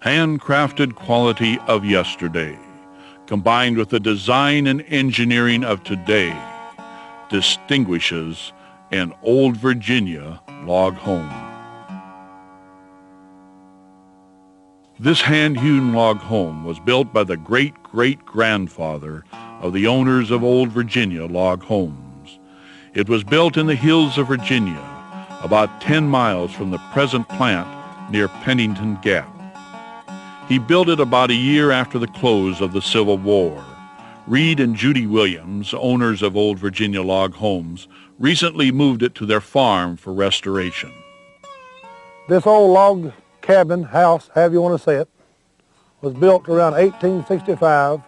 Handcrafted quality of yesterday, combined with the design and engineering of today, distinguishes an Old Virginia log home. This hand-hewn log home was built by the great-great-grandfather of the owners of Old Virginia Log Homes. It was built in the hills of Virginia, about 10 miles from the present plant near Pennington Gap. He built it about a year after the close of the Civil War. Reed and Judy Williams, owners of Old Virginia Log Homes, recently moved it to their farm for restoration. This old log cabin, house, however you want to say it, was built around 1865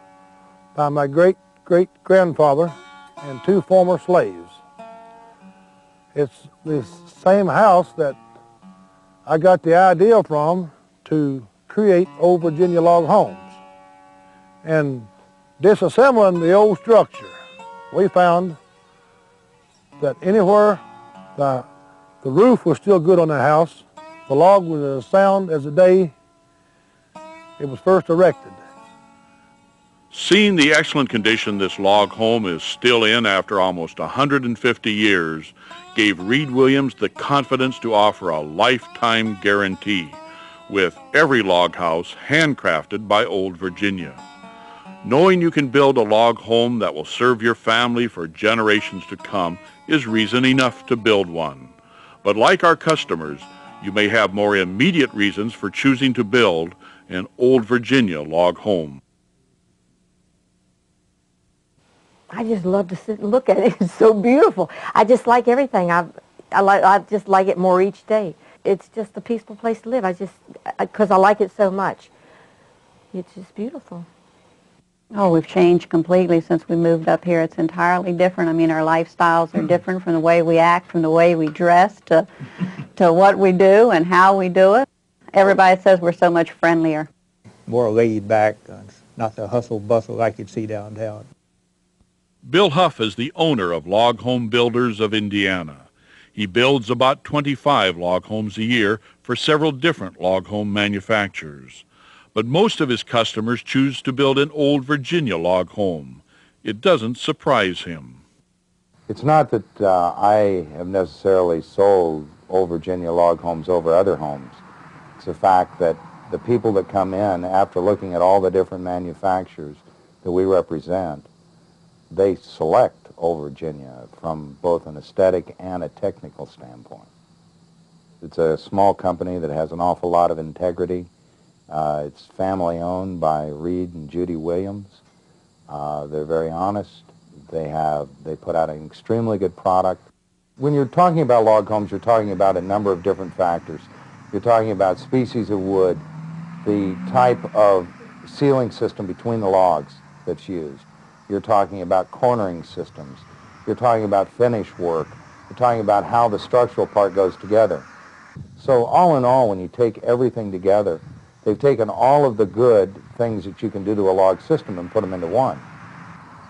by my great-great-grandfather and 2 former slaves. It's the same house that I got the idea from to create Old Virginia Log Homes. And disassembling the old structure, we found that anywhere the roof was still good on the house, the log was as sound as the day it was first erected. Seeing the excellent condition this log home is still in after almost 150 years gave Reed Williams the confidence to offer a lifetime guarantee with every log house handcrafted by Old Virginia. Knowing you can build a log home that will serve your family for generations to come is reason enough to build one. But like our customers, you may have more immediate reasons for choosing to build an Old Virginia log home. I just love to sit and look at it. It's so beautiful. I just like everything. I just like it more each day. It's just a peaceful place to live. Because I like it so much. It's just beautiful. Oh, we've changed completely since we moved up here. It's entirely different. I mean, our lifestyles are different from the way we act, from the way we dress, to what we do and how we do it. Everybody says we're so much friendlier. More laid back, not the hustle bustle like you'd see downtown. Bill Huff is the owner of Log Home Builders of Indiana. He builds about 25 log homes a year for several different log home manufacturers. But most of his customers choose to build an Old Virginia log home. It doesn't surprise him. It's not that I have necessarily sold Old Virginia log homes over other homes. It's the fact that the people that come in, after looking at all the different manufacturers that we represent, they select Old Virginia from both an aesthetic and a technical standpoint. It's a small company that has an awful lot of integrity. It's family owned by Reed and Judy Williams. They're very honest. They put out an extremely good product. When you're talking about log homes, you're talking about a number of different factors. You're talking about species of wood, the type of sealing system between the logs that's used. You're talking about cornering systems. You're talking about finish work. You're talking about how the structural part goes together. So all in all, when you take everything together, they've taken all of the good things that you can do to a log system and put them into one.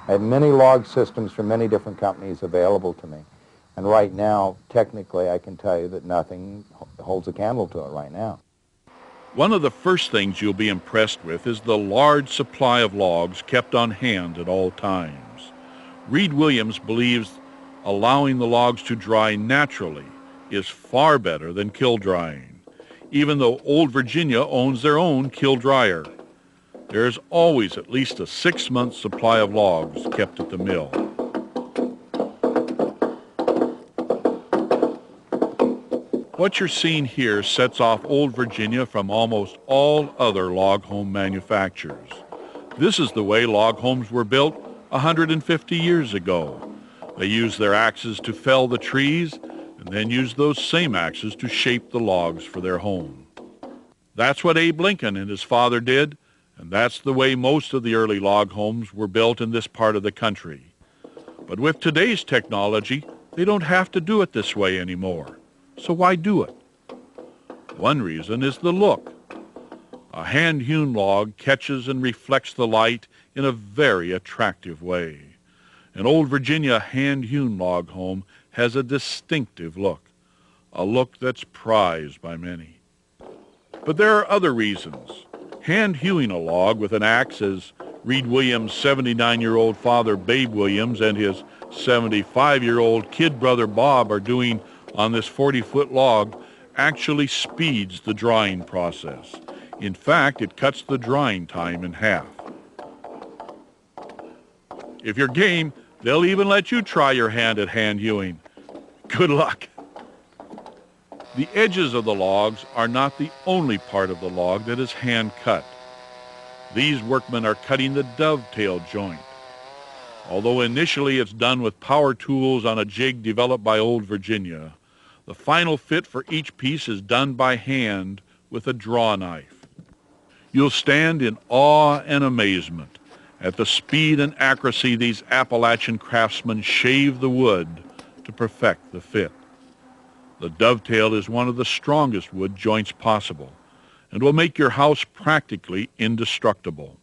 I have many log systems from many different companies available to me. And right now, technically, I can tell you that nothing holds a candle to it right now. One of the first things you'll be impressed with is the large supply of logs kept on hand at all times. Reed Williams believes allowing the logs to dry naturally is far better than kiln drying, even though Old Virginia owns their own kiln dryer. There's always at least a 6-month supply of logs kept at the mill. What you're seeing here sets off Old Virginia from almost all other log home manufacturers. This is the way log homes were built 150 years ago. They used their axes to fell the trees and then used those same axes to shape the logs for their home. That's what Abe Lincoln and his father did, and that's the way most of the early log homes were built in this part of the country. But with today's technology, they don't have to do it this way anymore. So why do it? One reason is the look. A hand-hewn log catches and reflects the light in a very attractive way. An Old Virginia hand-hewn log home has a distinctive look, a look that's prized by many. But there are other reasons. Hand hewing a log with an axe, as Reed Williams' 79-year-old father Babe Williams and his 75-year-old kid brother Bob are doing on this 40-foot log, actually speeds the drying process. In fact, it cuts the drying time in half. If you're game, they'll even let you try your hand at hand hewing. Good luck. The edges of the logs are not the only part of the log that is hand cut. These workmen are cutting the dovetail joint. Although initially it's done with power tools on a jig developed by Old Virginia, the final fit for each piece is done by hand with a draw knife. You'll stand in awe and amazement at the speed and accuracy these Appalachian craftsmen shave the wood to perfect the fit. The dovetail is one of the strongest wood joints possible and will make your house practically indestructible.